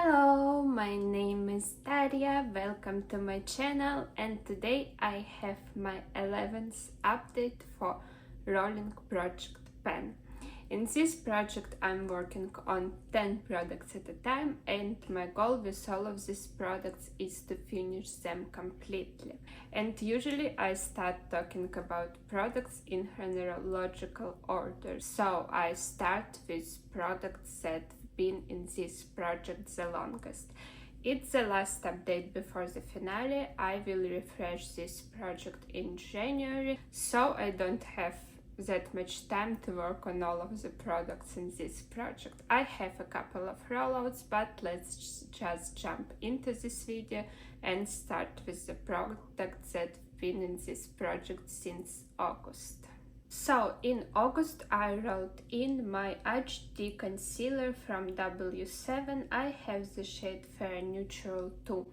Hello, my name is Daria, welcome to my channel, and today I have my 11th update for Rolling Project Pen. In this project I'm working on 10 products at a time, and my goal with all of these products is to finish them completely. And usually I start talking about products in chronological order, so I start with products that been in this project the longest. It's the last update before the finale. I will refresh this project in January, so I don't have that much time to work on all of the products in this project. I have a couple of rollouts, but let's just jump into this video and start with the products that have been in this project since August. So in August I rolled in my HD concealer from W7. I have the shade Fair Neutral 2.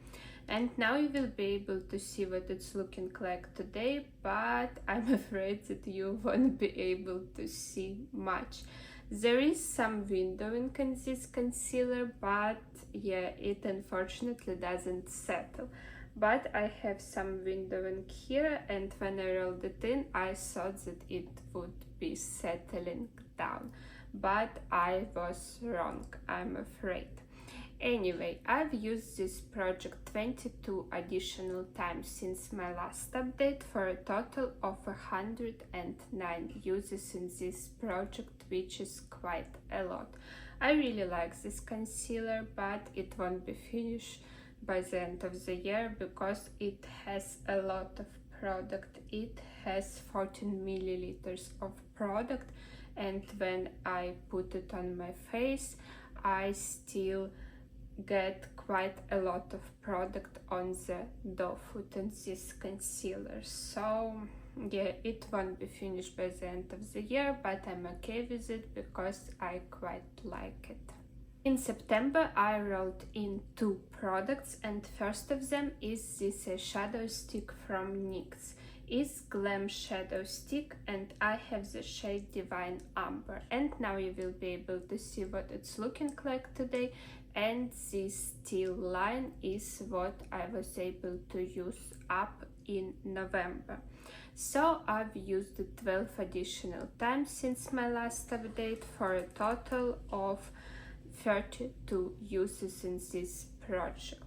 And now you will be able to see what it's looking like today, but I'm afraid that you won't be able to see much. There is some windowing in this concealer, but yeah, it unfortunately doesn't settle. But I have some windowing here, and when I rolled it in, I thought that it would be settling down. But I was wrong, I'm afraid. Anyway, I've used this project 22 additional times since my last update for a total of 109 uses in this project, which is quite a lot. I really like this concealer, but it won't be finished by the end of the year because it has a lot of product. It has 14 milliliters of product, and when I put it on my face, I still get quite a lot of product on the doe foot in this concealer. So yeah, it won't be finished by the end of the year, but I'm okay with it because I quite like it. In September I rolled in 2 products, and first of them is this shadow stick from NYX. It's Glam Shadow Stick, and I have the shade Divine Amber. And now you will be able to see what it's looking like today, and this teal line is what I was able to use up in November. So I've used it 12 additional times since my last update for a total of 32 uses in this project.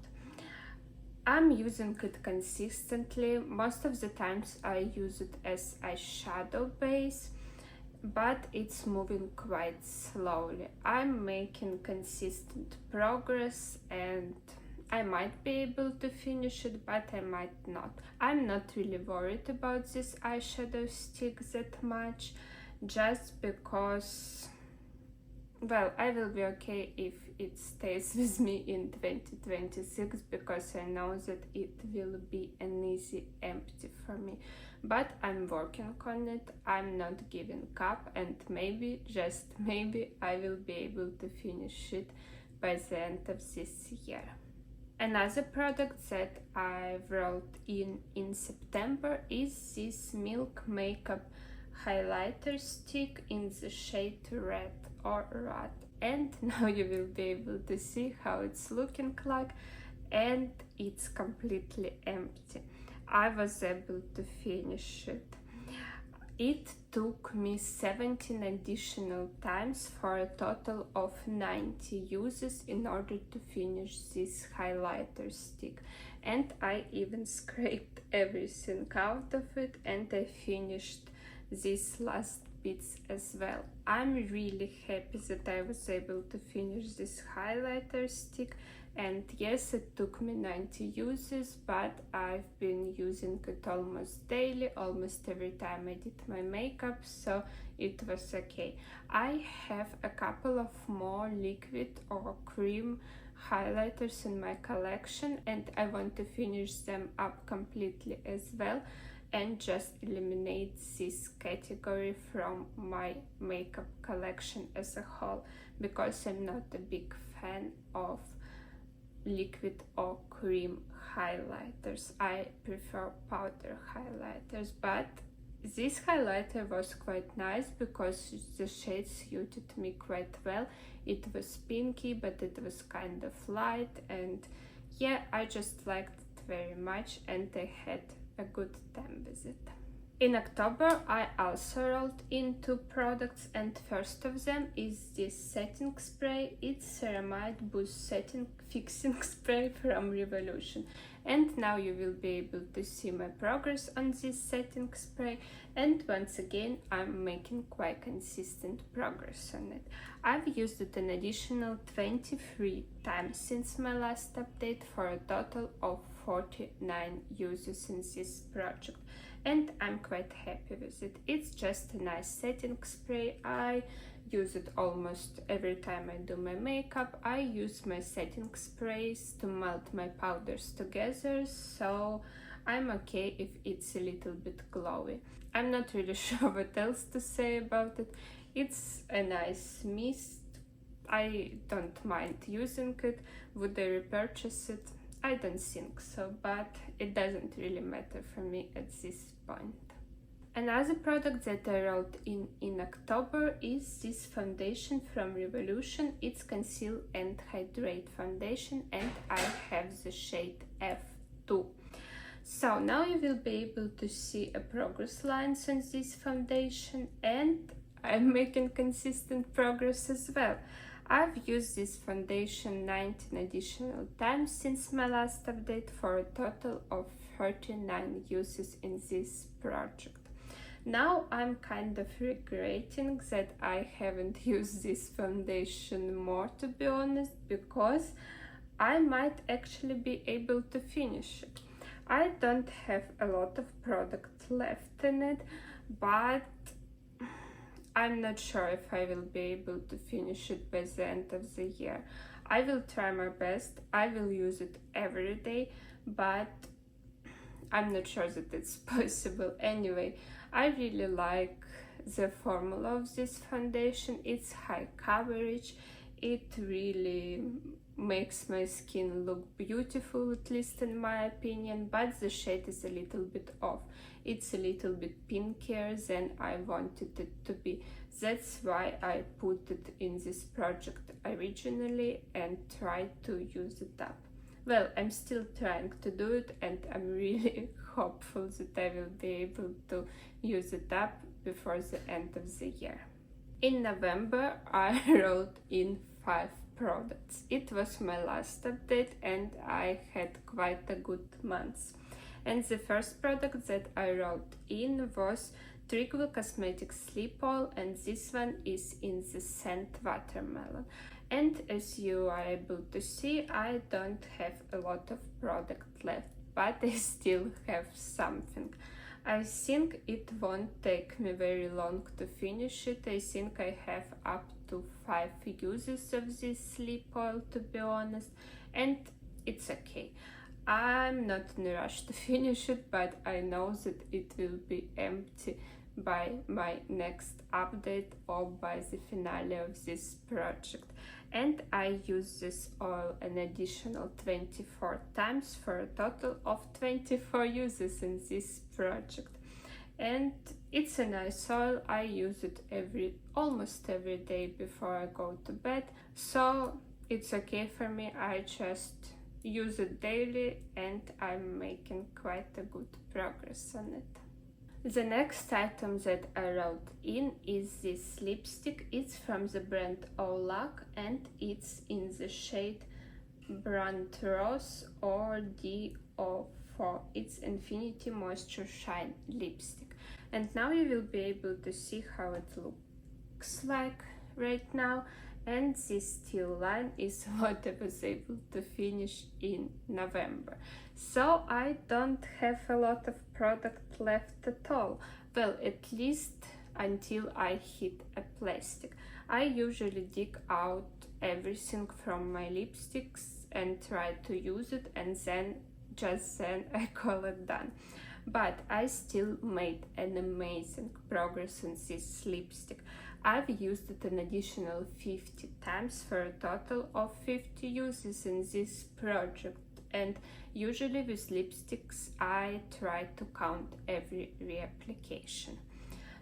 I'm using it consistently. Most of the times I use it as eyeshadow base, but it's moving quite slowly. I'm making consistent progress, and I might be able to finish it, but I might not. I'm not really worried about this eyeshadow stick that much, just because, well, I will be okay if it stays with me in 2026, because I know that it will be an easy empty for me. But I'm working on it, I'm not giving up, and maybe, just maybe, I will be able to finish it by the end of this year. Another product that I've rolled in September is this Milk Makeup highlighter stick in the shade Red or Rat, and now you will be able to see how it's looking like, and it's completely empty. I was able to finish it. It took me 17 additional times for a total of 90 uses in order to finish this highlighter stick, and I even scraped everything out of it, and I finished these last bits as well. I'm really happy that I was able to finish this highlighter stick, and yes, it took me 90 uses, but I've been using it almost daily, almost every time I did my makeup, so it was okay. I have a couple of more liquid or cream highlighters in my collection, and I want to finish them up completely as well, and just eliminate this category from my makeup collection as a whole, because I'm not a big fan of liquid or cream highlighters. I prefer powder highlighters, but this highlighter was quite nice because the shade suited me quite well. It was pinky, but it was kind of light, and yeah, I just liked it very much, and I had a good time with it. In October, I also rolled in 2 products, and first of them is this setting spray. It's Ceramide Boost Setting Fixing Spray from Revolution. And now you will be able to see my progress on this setting spray, and once again I'm making quite consistent progress on it. I've used it an additional 23 times since my last update for a total of 49 uses in this project, and I'm quite happy with it. It's just a nice setting spray. I use it almost every time I do my makeup. I use my setting sprays to melt my powders together, so I'm okay if it's a little bit glowy. I'm not really sure what else to say about it. It's a nice mist. I don't mind using it. Would I repurchase it? I don't think so, but it doesn't really matter for me at this point. Another product that I rolled in October is this foundation from Revolution. It's Conceal&Hydrate foundation, and I have the shade F2. So now you will be able to see a progress lines on this foundation, and I'm making consistent progress as well. I've used this foundation 19 additional times since my last update for a total of 39 uses in this project. Now I'm kind of regretting that I haven't used this foundation more, to be honest, because I might actually be able to finish it. I don't have a lot of product left in it, but I'm not sure if I will be able to finish it by the end of the year. I will try my best. I will use it every day, but I'm not sure that it's possible. Anyway, I really like the formula of this foundation. It's high coverage. It really makes my skin look beautiful, at least in my opinion, but the shade is a little bit off. It's a little bit pinkier than I wanted it to be. That's why I put it in this project originally and tried to use it up. Well, I'm still trying to do it, and I'm really hopeful that I will be able to use it up before the end of the year. In November, I rolled in 5 products. It was my last update, and I had quite a good month. And the first product that I rolled in was Trigwell Cosmetics Lip Oil, and this one is in the scent Watermelon. And as you are able to see, I don't have a lot of product left, but I still have something. I think it won't take me very long to finish it. I think I have up to 5 uses of this lip oil, to be honest, and it's okay. I'm not in a rush to finish it, but I know that it will be empty by my next update or by the finale of this project. And I use this oil an additional 24 times for a total of 24 uses in this project. And it's a nice oil. I use it almost every day before I go to bed, so it's okay for me. I just use it daily, and I'm making quite a good progress on it. The next item that I wrote in is this lipstick. It's from the brand Oulac, and it's in the shade Brunt Rose or D04. It's Infinity Moisture Shine lipstick. And now you will be able to see how it looks like right now. And this teal line is what I was able to finish in November. So I don't have a lot of product left at all. Well, at least until I hit a plastic. I usually dig out everything from my lipsticks and try to use it, and just then I call it done. But I still made an amazing progress on this lipstick. I've used it an additional 50 times for a total of 50 uses in this project, and usually with lipsticks I try to count every reapplication.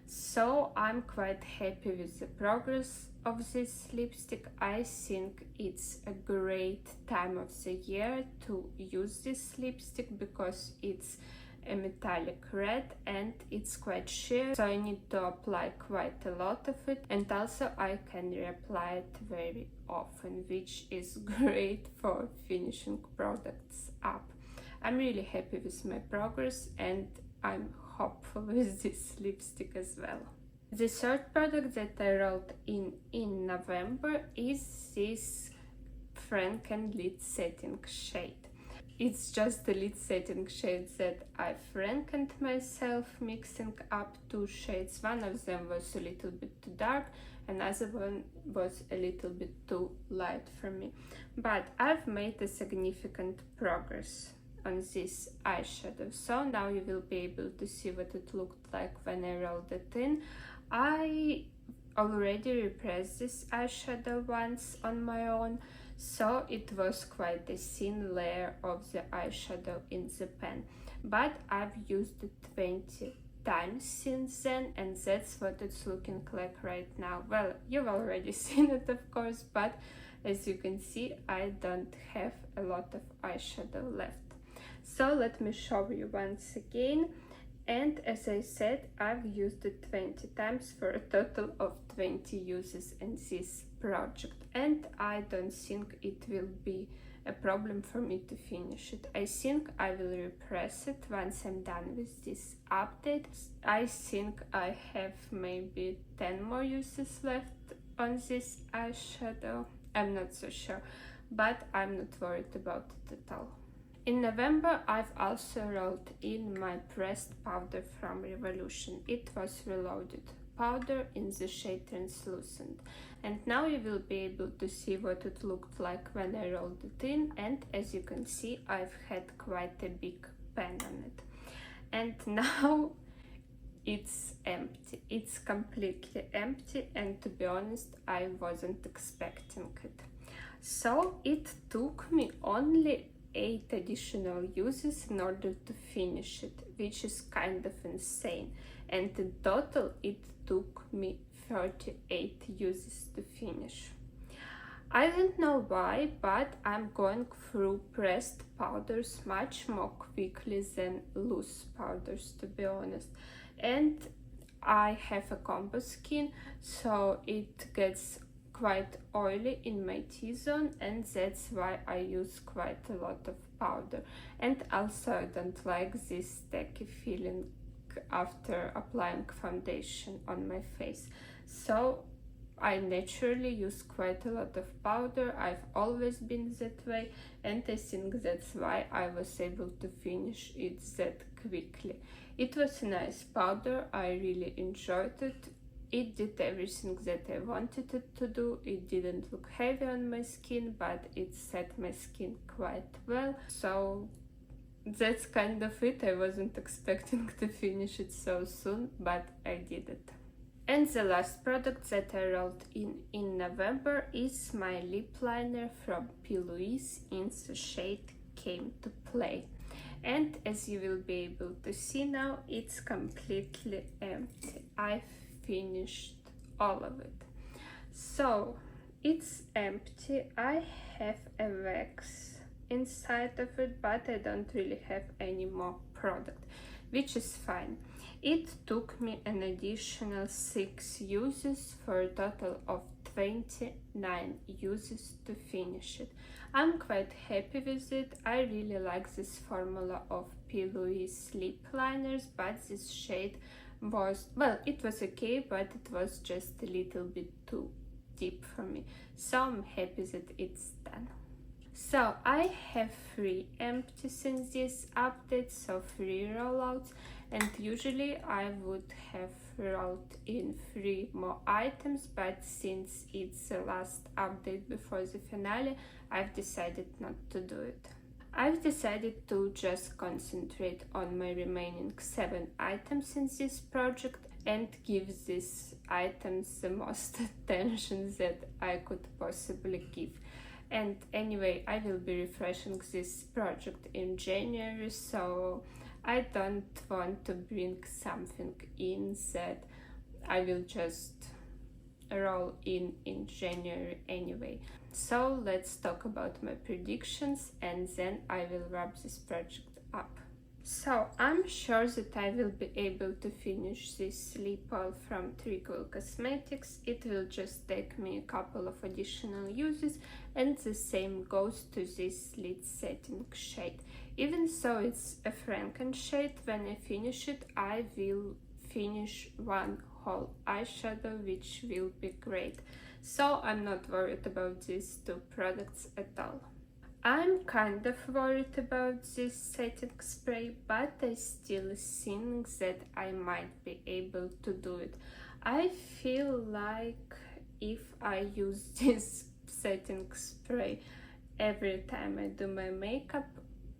So I'm quite happy with the progress of this lipstick. I think it's a great time of the year to use this lipstick because it's a metallic red and it's quite sheer, so I need to apply quite a lot of it, and also I can reapply it very often, which is great for finishing products up. I'm really happy with my progress and I'm hopeful with this lipstick as well. The third product that I rolled in November is this Franken lid setting shade. It's just the lid setting shades that I frankened myself, mixing up two shades. One of them was a little bit too dark, another one was a little bit too light for me. But I've made a significant progress on this eyeshadow, so now you will be able to see what it looked like when I rolled it in. I already repressed this eyeshadow once on my own, so it was quite a thin layer of the eyeshadow in the pen, but I've used it 20 times since then, and that's what it's looking like right now. Well, you've already seen it of course, but as you can see I don't have a lot of eyeshadow left. So let me show you once again. And as I said, I've used it 20 times for a total of 20 uses in this project, and I don't think it will be a problem for me to finish it. I think I will repress it once I'm done with this update. I think I have maybe 10 more uses left on this eyeshadow. I'm not so sure, but I'm not worried about it at all. In November, I've also rolled in my pressed powder from Revolution. It was Reloaded powder in the shade Translucent. And now you will be able to see what it looked like when I rolled it in. And as you can see, I've had quite a big pen on it. And now it's empty. It's completely empty, and to be honest, I wasn't expecting it. So it took me only 8 additional uses in order to finish it, which is kind of insane, and in total it took me 38 uses to finish. I don't know why, but I'm going through pressed powders much more quickly than loose powders, to be honest, and I have a combo skin, so it gets quite oily in my T-zone, and that's why I use quite a lot of powder. And also I don't like this tacky feeling after applying foundation on my face, so I naturally use quite a lot of powder. I've always been that way, and I think that's why I was able to finish it that quickly. It was a nice powder, I really enjoyed it. It did everything that I wanted it to do. It didn't look heavy on my skin, but it set my skin quite well. So that's kind of it. I wasn't expecting to finish it so soon, but I did it. And the last product that I rolled in November is my lip liner from P.Louise in the shade Came to Play. And as you will be able to see now, it's completely empty. I finished all of it. So it's empty. I have a wax inside of it, but I don't really have any more product, which is fine. It took me an additional 6 uses for a total of 29 uses to finish it. I'm quite happy with it. I really like this formula of P.Louise lip liners, but this shade was, well, it was okay, but it was just a little bit too deep for me, so I'm happy that it's done. So I have 3 empties in this update, so 3 rollouts, and usually I would have rolled in 3 more items, but since it's the last update before the finale, I've decided not to do it. I've decided to just concentrate on my remaining 7 items in this project and give these items the most attention that I could possibly give. And anyway, I will be refreshing this project in January, so I don't want to bring something in that I will just roll in January anyway. So let's talk about my predictions, and then I will wrap this project up. So I'm sure that I will be able to finish this lip oil from Trigwell Cosmetics. It will just take me a couple of additional uses, and the same goes to this lid setting shade. Even though it's a Franken shade, when I finish it, I will finish one whole eyeshadow, which will be great. So I'm not worried about these two products at all. I'm kind of worried about this setting spray, but I still think that I might be able to do it. I feel like if I use this setting spray every time I do my makeup,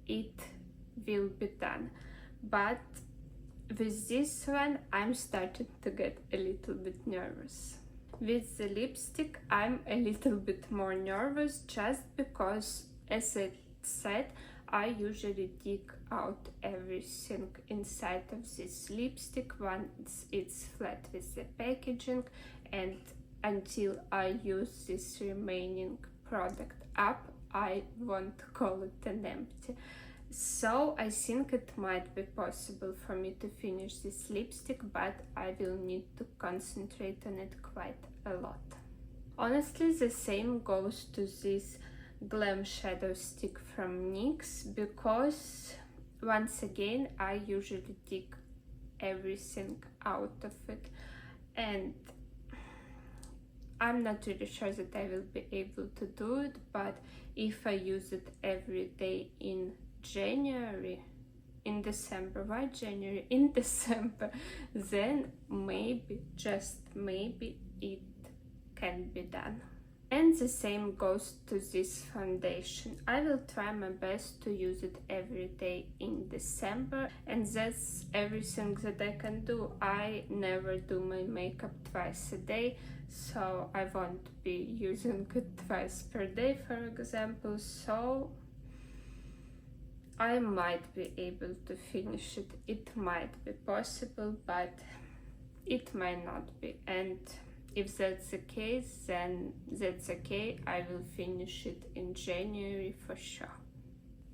it will be done. But with this one, I'm starting to get a little bit nervous. With the lipstick, I'm a little bit more nervous just because, as I said, I usually dig out everything inside of this lipstick once it's flat with the packaging, and until I use this remaining product up, I won't call it an empty. So I think it might be possible for me to finish this lipstick, but I will need to concentrate on it quite a lot. Honestly, the same goes to this Glam Shadow Stick from NYX, because once again I usually dig everything out of it, and I'm not really sure that I will be able to do it, but if I use it every day in December, then maybe, just maybe, it can be done. And the same goes to this foundation. I will try my best to use it every day in December, and that's everything that I can do. I never do my makeup twice a day, so I won't be using it twice per day, for example, so I might be able to finish it. It might be possible, but it might not be. And if that's the case, then that's okay. I will finish it in January for sure.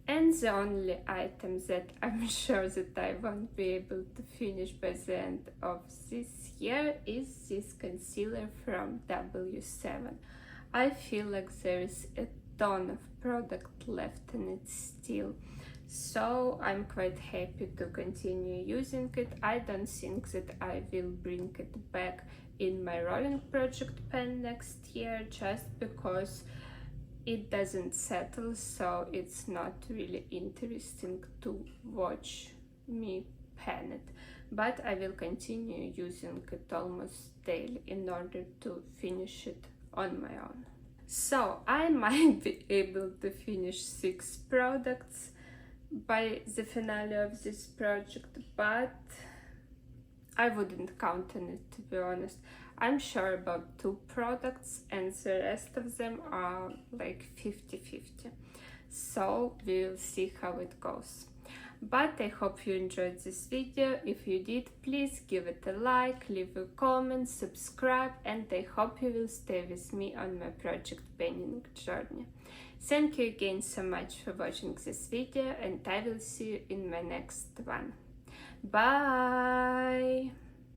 And the only item that I'm sure that I won't be able to finish by the end of this year is this concealer from W7. I feel like there is a ton of product left in it still, so I'm quite happy to continue using it. I don't think that I will bring it back in my rolling project pen next year, just because it doesn't settle, so it's not really interesting to watch me pan it. But I will continue using it almost daily in order to finish it on my own. So I might be able to finish 6 products by the finale of this project, but I wouldn't count on it, to be honest. I'm sure about 2 products, and the rest of them are like 50-50. So we'll see how it goes. But I hope you enjoyed this video. If you did, please give it a like, leave a comment, subscribe, and I hope you will stay with me on my project penning journey. Thank you again so much for watching this video, and I will see you in my next one. Bye!